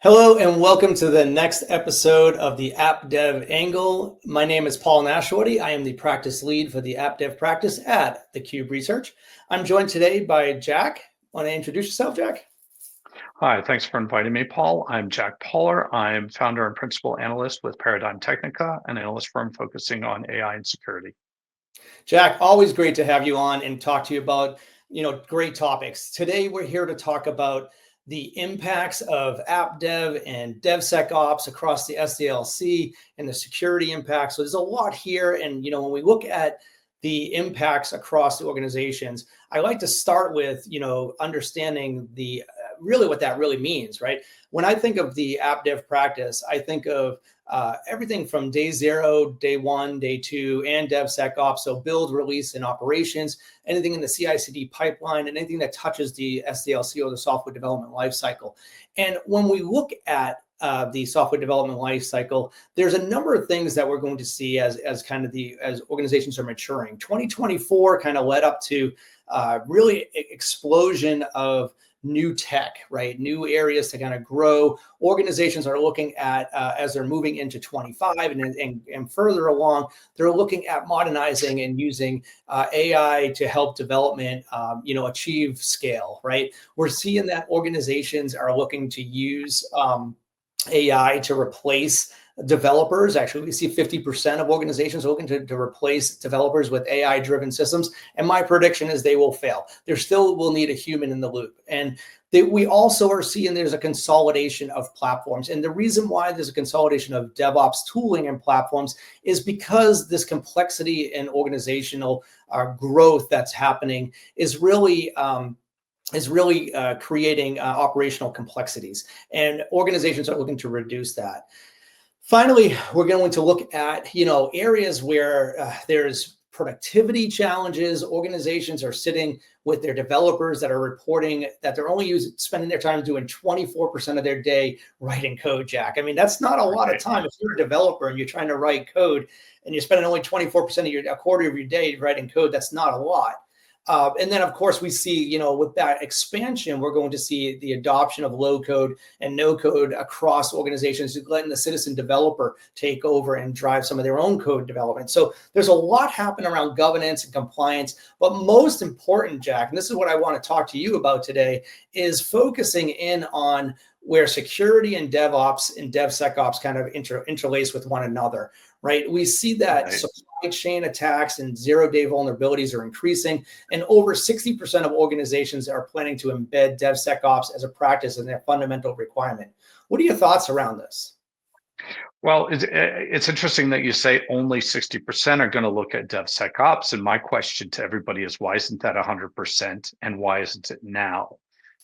Hello and welcome to the next episode of the AppDevANGLE. My name is Paul Nashawaty. I am the practice lead for the AppDev practice at theCUBE Research. I'm joined today by Jack. Want to introduce yourself, Jack? Hi, thanks for inviting me, Paul. I'm Jack Poller. I'm founder and principal analyst with Paradigm Technica, an analyst firm focusing on AI and security. Jack, always great to have you on and talk to you about, great topics. Today, we're here to talk about the impacts of AppDev and DevSecOps across the SDLC and the security impacts. So there's a lot here. And, when we look at the impacts across the organizations, I like to start with, understanding the really what that really means, right? When I think of the AppDev practice, I think of everything from day zero, day one, day two, and DevSecOps. So build, release, and operations, anything in the CI/CD pipeline, and anything that touches the SDLC or the software development lifecycle. And when we look at the software development lifecycle, there's a number of things that we're going to see as organizations are maturing. 2024 kind of led up to really explosion of new tech, right? New areas to kind of grow. Organizations are looking at, as they're moving into 25 and further along, they're looking at modernizing and using AI to help development, achieve scale, right? We're seeing that organizations are looking to use AI to replace developers. Actually, we see 50% of organizations looking to replace developers with AI-driven systems. And my prediction is they will fail. There still will need a human in the loop. And we also are seeing there's a consolidation of platforms. And the reason why there's a consolidation of DevOps tooling and platforms is because this complexity and organizational growth that's happening is really creating operational complexities, and organizations are looking to reduce that. Finally, we're going to look at areas where there's productivity challenges. Organizations are sitting with their developers that are reporting that they're only spending their time doing 24% of their day writing code, Jack. I mean, that's not a lot of time. If you're a developer and you're trying to write code and you're spending only 24% of a quarter of your day writing code, that's not a lot. And then, of course, we see, with that expansion, we're going to see the adoption of low code and no code across organizations, letting the citizen developer take over and drive some of their own code development. So there's a lot happening around governance and compliance. But most important, Jack, and this is what I want to talk to you about today, is focusing in on where security and DevOps and DevSecOps kind of interlace with one another, right? We see that supply chain attacks and zero-day vulnerabilities are increasing, and over 60% of organizations are planning to embed DevSecOps as a practice and their fundamental requirement. What are your thoughts around this? Well, it's interesting that you say only 60% are going to look at DevSecOps. And my question to everybody is, why isn't that 100%? And why isn't it now?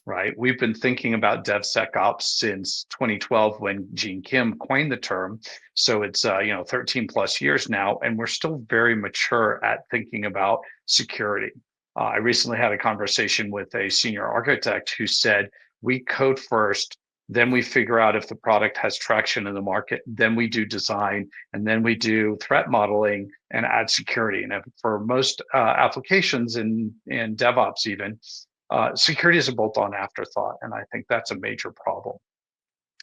Right? We've been thinking about DevSecOps since 2012 when Gene Kim coined the term. So it's 13 plus years now, and we're still very mature at thinking about security. I recently had a conversation with a senior architect who said, we code first, then we figure out if the product has traction in the market, then we do design, and then we do threat modeling and add security. And for most applications in DevOps even, security is a bolt-on afterthought, and I think that's a major problem.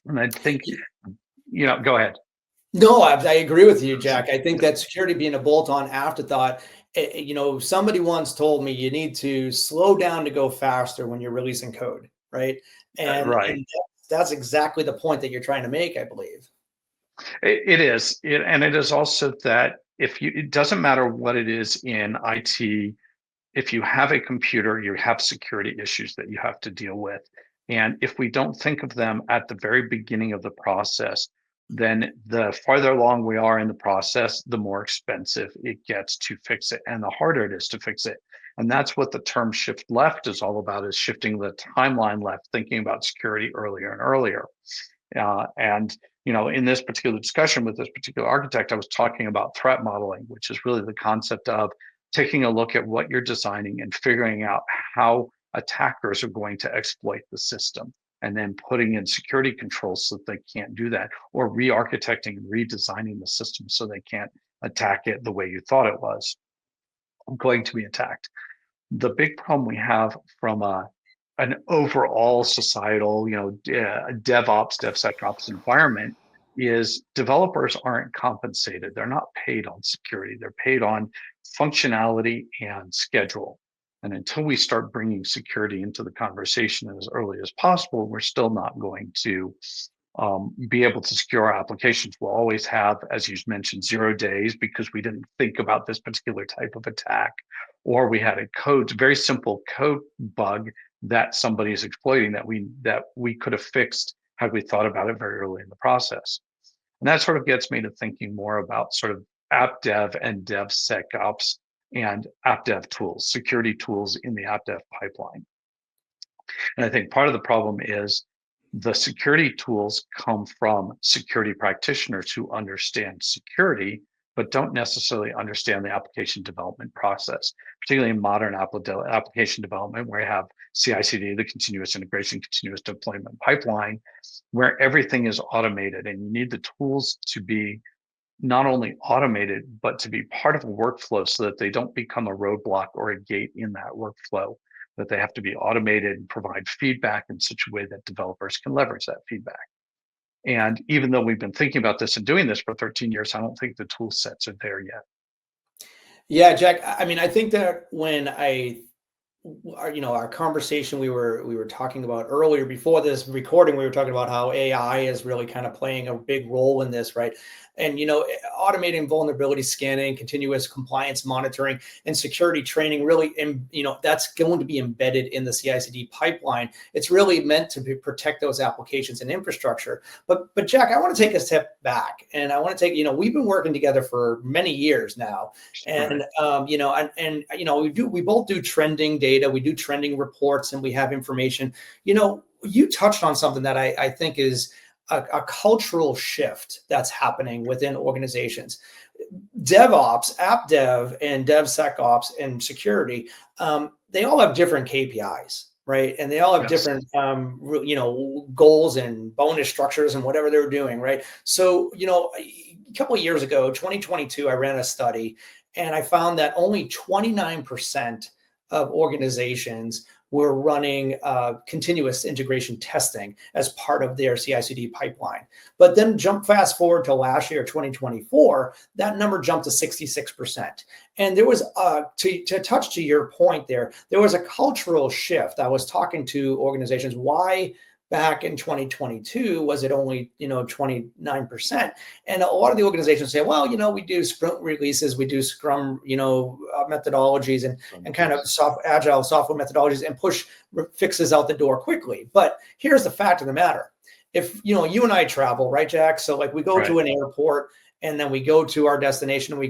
And I think, go ahead. No, I agree with you, Jack. I think that security being a bolt-on afterthought, somebody once told me you need to slow down to go faster when you're releasing code, right? And that's exactly the point that you're trying to make, I believe. It is, and it is also that it doesn't matter what it is in IT. If you have a computer, you have security issues that you have to deal with. And if we don't think of them at the very beginning of the process, then the farther along we are in the process, the more expensive it gets to fix it and the harder it is to fix it. And that's what the term shift left is all about, is shifting the timeline left, thinking about security earlier and earlier. In this particular discussion with this particular architect, I was talking about threat modeling, which is really the concept of taking a look at what you're designing and figuring out how attackers are going to exploit the system, and then putting in security controls so that they can't do that, or re-architecting and redesigning the system so they can't attack it the way you thought it was going to be attacked. The big problem we have from a an overall societal, DevOps, DevSecOps environment is developers aren't compensated. They're not paid on security. They're paid on functionality and schedule. And until we start bringing security into the conversation as early as possible, we're still not going to be able to secure our applications. We'll always have, as you mentioned, 0 days because we didn't think about this particular type of attack, or we had a very simple code bug that somebody is exploiting that we could have fixed had we thought about it very early in the process. And that sort of gets me to thinking more about sort of AppDev and DevSecOps and AppDev tools, security tools in the AppDev pipeline. And I think part of the problem is the security tools come from security practitioners who understand security, but don't necessarily understand the application development process, particularly in modern application development, where you have CI/CD, the continuous integration, continuous deployment pipeline, where everything is automated, and you need the tools to be not only automated, but to be part of a workflow so that they don't become a roadblock or a gate in that workflow, that they have to be automated and provide feedback in such a way that developers can leverage that feedback. And even though we've been thinking about this and doing this for 13 years, I don't think the tool sets are there yet. Yeah, Jack. I mean, I think that when our conversation we were talking about earlier before this recording, we were talking about how AI is really kind of playing a big role in this, right? And automating vulnerability scanning, continuous compliance monitoring, and security training really, that's going to be embedded in the CI/CD pipeline. It's really meant to protect those applications and infrastructure. But Jack, I want to take a step back, and I want to take, we've been working together for many years now, and we both do trending data, we do trending reports, and we have information. You touched on something that I think is a cultural shift that's happening within organizations. DevOps, AppDev, and DevSecOps and security, they all have different KPIs, right? And they all have different, goals and bonus structures and whatever they're doing, right? So, a couple of years ago, 2022, I ran a study, and I found that only 29% of organizations were running continuous integration testing as part of their CI/CD pipeline. But then fast forward to last year, 2024, that number jumped to 66%. And there was, to touch to your point there was a cultural shift. I was talking to organizations, why back in 2022 was it only 29%? And a lot of the organizations say, well, we do sprint releases, we do Scrum methodologies and kind of agile software methodologies, and push fixes out the door quickly. But here's the fact of the matter: if you and I travel, right, Jack? So like we go to an airport, and then we go to our destination, and we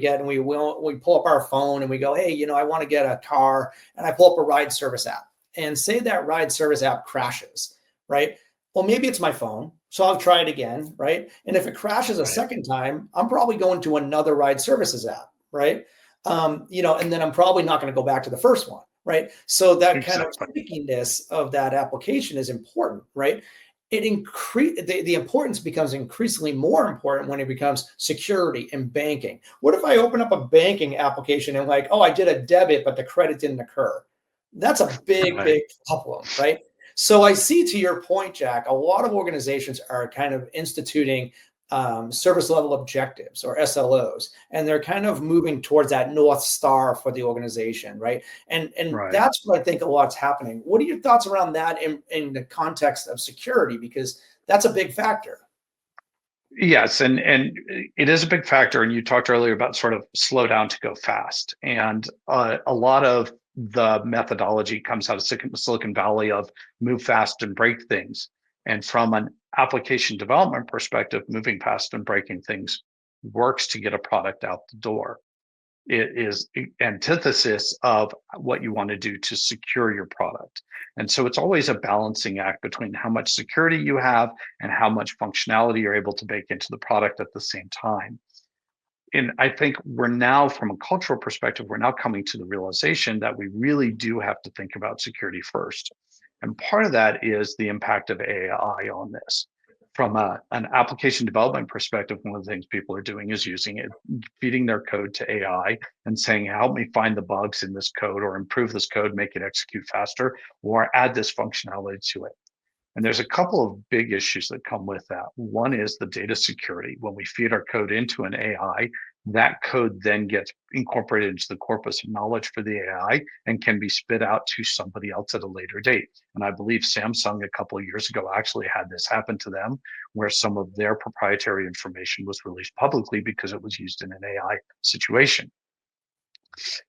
pull up our phone and we go, hey, I want to get a car, and I pull up a ride service app, and say that ride service app crashes. Right? Well, maybe it's my phone, so I'll try it again, right? And if it crashes a second time, I'm probably going to another ride services app, right? And then I'm probably not going to go back to the first one, right? So that kind of stickiness of that application is important, right? The importance becomes increasingly more important when it becomes security and banking. What if I open up a banking application and I did a debit, but the credit didn't occur? That's a big problem, right? So I see, to your point, Jack, a lot of organizations are kind of instituting service level objectives, or SLOs, and they're kind of moving towards that North Star for the organization, right? And that's what I think a lot's happening. What are your thoughts around that in the context of security? Because that's a big factor. Yes, and it is a big factor. And you talked earlier about sort of slow down to go fast. And a lot of the methodology comes out of Silicon Valley of move fast and break things. And from an application development perspective, moving fast and breaking things works to get a product out the door. It is antithesis of what you want to do to secure your product. And so it's always a balancing act between how much security you have and how much functionality you're able to bake into the product at the same time. And I think we're now, from a cultural perspective, we're now coming to the realization that we really do have to think about security first. And part of that is the impact of AI on this. from an application development perspective, one of the things people are doing is using it, feeding their code to AI and saying, help me find the bugs in this code or improve this code, make it execute faster, or add this functionality to it. And there's a couple of big issues that come with that. One is the data security. When we feed our code into an AI, that code then gets incorporated into the corpus of knowledge for the AI and can be spit out to somebody else at a later date. And I believe Samsung a couple of years ago actually had this happen to them, where some of their proprietary information was released publicly because it was used in an AI situation.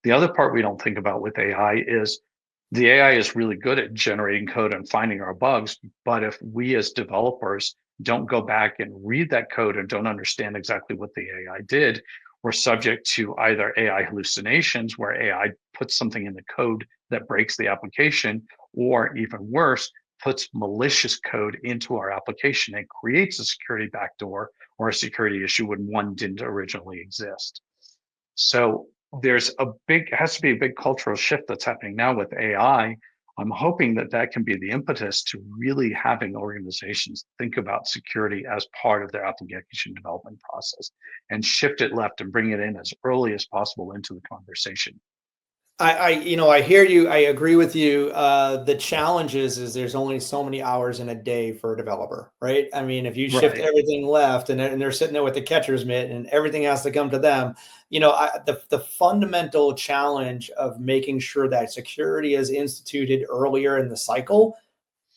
The other part we don't think about with AI is the AI is really good at generating code and finding our bugs. But if we as developers don't go back and read that code and don't understand exactly what the AI did, we're subject to either AI hallucinations, where AI puts something in the code that breaks the application, or even worse, puts malicious code into our application and creates a security backdoor or a security issue when one didn't originally exist. So has to be a big cultural shift that's happening now with AI. I'm hoping that that can be the impetus to really having organizations think about security as part of their application development process and shift it left and bring it in as early as possible into the conversation. I hear you. I agree with you. The challenge is there's only so many hours in a day for a developer, right? I mean, if you shift Right. everything left and they're sitting there with the catcher's mitt and everything has to come to them, the fundamental challenge of making sure that security is instituted earlier in the cycle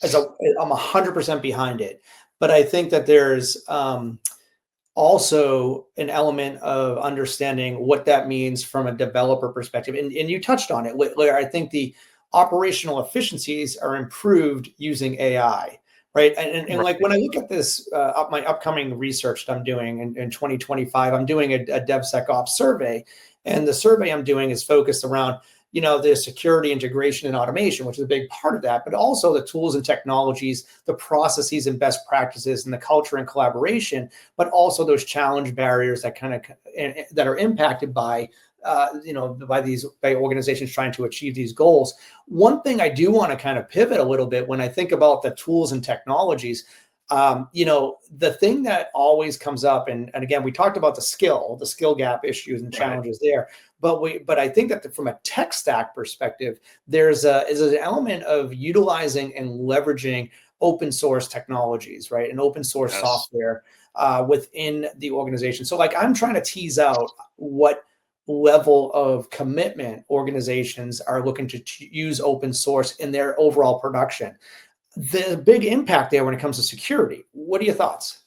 I'm 100% behind it. But I think that there's also an element of understanding what that means from a developer perspective. And you touched on it, where I think the operational efficiencies are improved using AI, right? And like Right. when I look at this, my upcoming research that I'm doing in 2025, I'm doing a DevSecOps survey. And the survey I'm doing is focused around the security integration and automation, which is a big part of that, but also the tools and technologies, the processes and best practices, and the culture and collaboration, but also those challenge barriers that that are impacted by by organizations trying to achieve these goals. One thing I do want to kind of pivot a little bit when I think about the tools and technologies. The thing that always comes up, and again, we talked about the skill gap issues and challenges there, but I think that from a tech stack perspective, is an element of utilizing and leveraging open source technologies, right? And open source Yes. software within the organization. So like I'm trying to tease out what level of commitment organizations are looking to use open source in their overall production. The big impact there when it comes to security. What are your thoughts?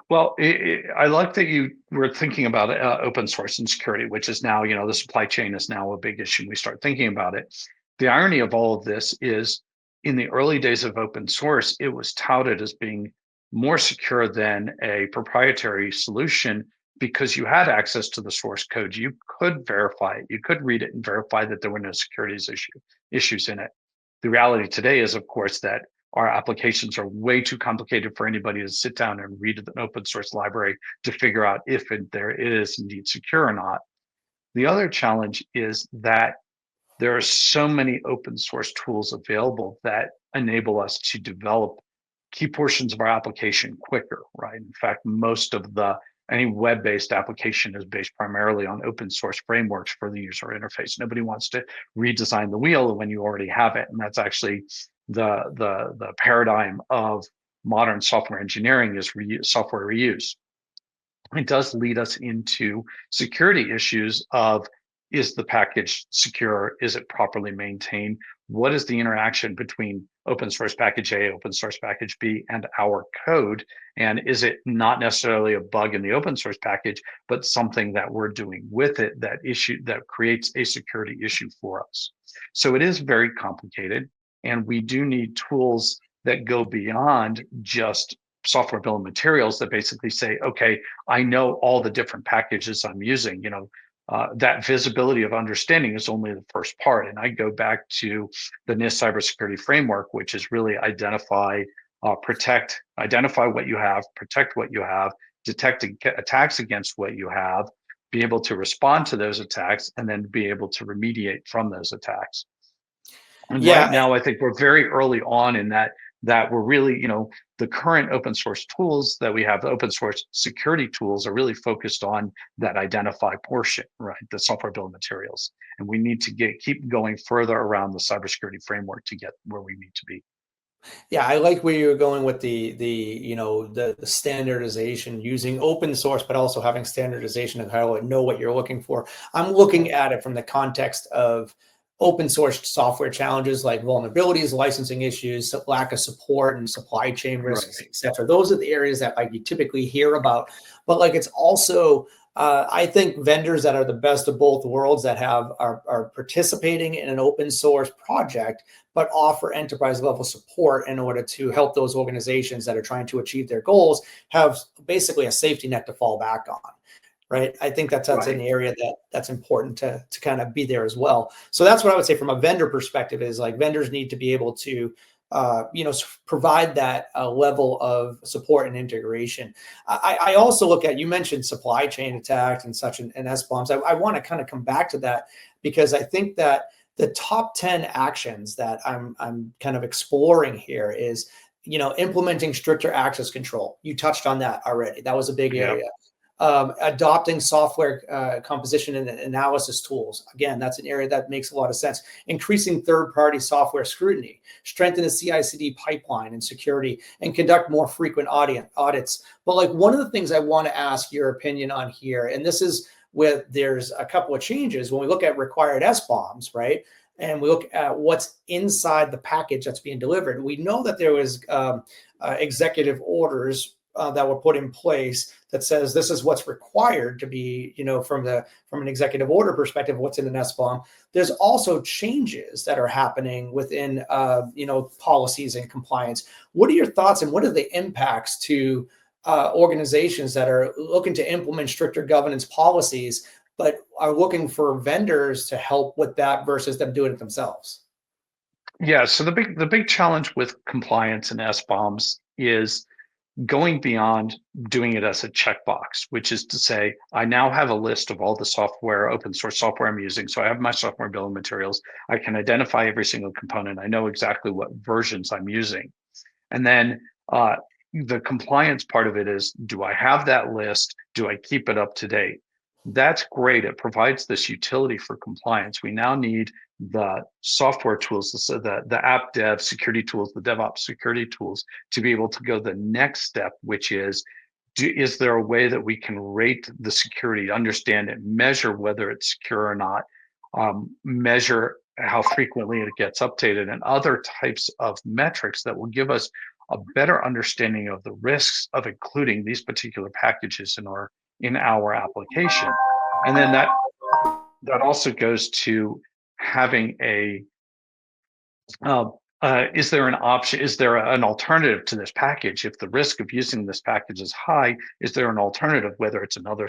Well, I like that you were thinking about open source and security, which is now, the supply chain is now a big issue. We start thinking about it. The irony of all of this is in the early days of open source, it was touted as being more secure than a proprietary solution because you had access to the source code. You could verify it. You could read it and verify that there were no issues in it. The reality today is, of course, that our applications are way too complicated for anybody to sit down and read an open source library to figure out if there is indeed secure or not. The other challenge is that there are so many open source tools available that enable us to develop key portions of our application quicker, right? In fact, any web-based application is based primarily on open source frameworks for the user interface. Nobody wants to redesign the wheel when you already have it. And that's actually the paradigm of modern software engineering is software reuse. It does lead us into security issues of, is the package secure? Is it properly maintained? What is the interaction between open source package A, open source package B, and our code? And is it not necessarily a bug in the open source package, but something that we're doing with it that creates a security issue for us? So it is very complicated, and we do need tools that go beyond just software bill of materials that basically say, okay, I know all the different packages I'm using. That visibility of understanding is only the first part. And I go back to the NIST cybersecurity framework, which is really identify what you have, protect what you have, detect attacks against what you have, be able to respond to those attacks, and then be able to remediate from those attacks. And right Yeah, now, I think we're very early on in that that we're really, the current open source tools that we have, the open source security tools, are really focused on that identify portion, right? The software bill of materials. And we need to keep going further around the cybersecurity framework to get where we need to be. Yeah, I like where you're going with the standardization using open source, but also having standardization of how to know what you're looking for. I'm looking at it from the context of open source software challenges like vulnerabilities, licensing issues, lack of support, and supply chain risks, Right. et cetera. Those are the areas that like you typically hear about. But like it's also I think vendors that are the best of both worlds that are participating in an open source project but offer enterprise level support in order to help those organizations that are trying to achieve their goals have basically a safety net to fall back on. Right. I think that's an Right. area that's important to kind of be there as well. So that's what I would say from a vendor perspective is like vendors need to be able to provide that level of support and integration. I also look at, you mentioned supply chain attacks and such and SBOMs. I want to kind of come back to that because I think that the top 10 actions that I'm kind of exploring here is, implementing stricter access control. You touched on that already. That was a big Yeah. area. Adopting software composition and analysis tools. Again, that's an area that makes a lot of sense. Increasing third-party software scrutiny, strengthen the CI/CD pipeline and security, and conduct more frequent audits. But like one of the things I want to ask your opinion on here, and this is with there's a couple of changes when we look at required SBOMs, right? And we look at what's inside the package that's being delivered. We know that there was executive orders that were put in place that says this is what's required to be, from an executive order perspective, what's in an SBOM. There's also changes that are happening within, policies and compliance. What are your thoughts and what are the impacts to organizations that are looking to implement stricter governance policies, but are looking for vendors to help with that versus them doing it themselves? Yeah. So the big challenge with compliance and SBOMs is going beyond doing it as a checkbox, which is to say, I now have a list of all the software, open source software I'm using. So I have my software bill of materials. I can identify every single component. I know exactly what versions I'm using. And then the compliance part of it is, do I have that list? Do I keep it up to date? That's great. It provides this utility for compliance. We now need the software tools, the app dev security tools, the DevOps security tools to be able to go the next step, which is, is there a way that we can rate the security, understand it, measure whether it's secure or not, measure how frequently it gets updated, and other types of metrics that will give us a better understanding of the risks of including these particular packages in our application. And then that also goes to having is there an option? Is there an alternative to this package? If the risk of using this package is high, is there an alternative, whether it's another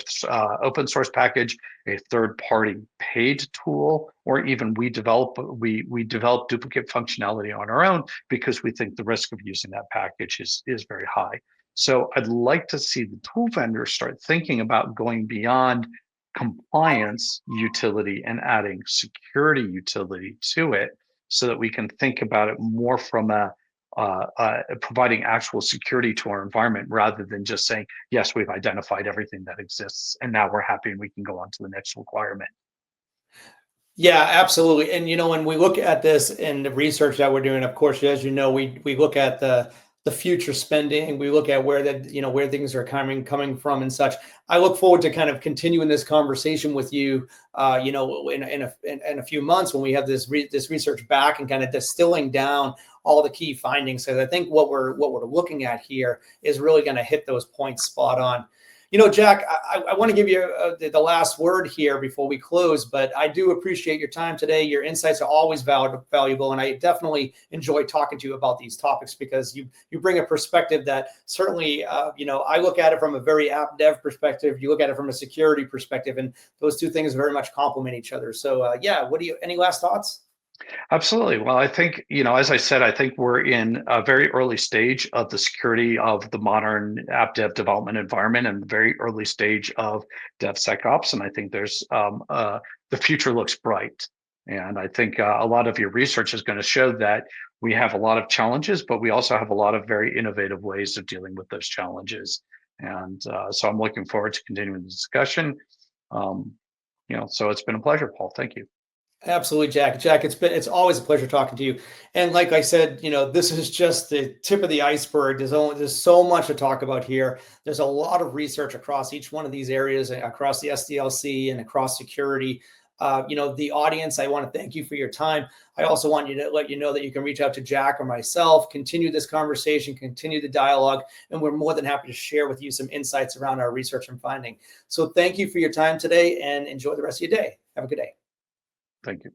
open source package, a third-party paid tool, or even we develop duplicate functionality on our own because we think the risk of using that package is very high. So I'd like to see the tool vendors start thinking about going beyond compliance utility and adding security utility to it, so that we can think about it more from providing actual security to our environment, rather than just saying, yes, we've identified everything that exists and now we're happy and we can go on to the next requirement. Yeah, absolutely. And when we look at this and the research that we're doing, of course, as you know, we look at the future spending, we look at where things are coming from and such. I look forward to kind of continuing this conversation with you, in a few months when we have this research back and kind of distilling down all the key findings. Because I think what we're looking at here is really going to hit those points spot on. Jack, I want to give you the last word here before we close, but I do appreciate your time today. Your insights are always valuable, and I definitely enjoy talking to you about these topics because you bring a perspective that certainly, I look at it from a very app dev perspective. You look at it from a security perspective, and those two things very much complement each other. So, any last thoughts? Absolutely. Well, I think, as I said, I think we're in a very early stage of the security of the modern app dev development environment, and the very early stage of DevSecOps. And I think there's the future looks bright. And I think a lot of your research is going to show that we have a lot of challenges, but we also have a lot of very innovative ways of dealing with those challenges. And so I'm looking forward to continuing the discussion. So it's been a pleasure, Paul. Thank you. Absolutely, Jack. Jack, it's always a pleasure talking to you. And like I said, this is just the tip of the iceberg. There's so much to talk about here. There's a lot of research across each one of these areas, across the SDLC and across security. The audience, I want to thank you for your time. I also want you to let you know that you can reach out to Jack or myself, continue this conversation, continue the dialogue, and we're more than happy to share with you some insights around our research and finding. So thank you for your time today and enjoy the rest of your day. Have a good day. Thank you.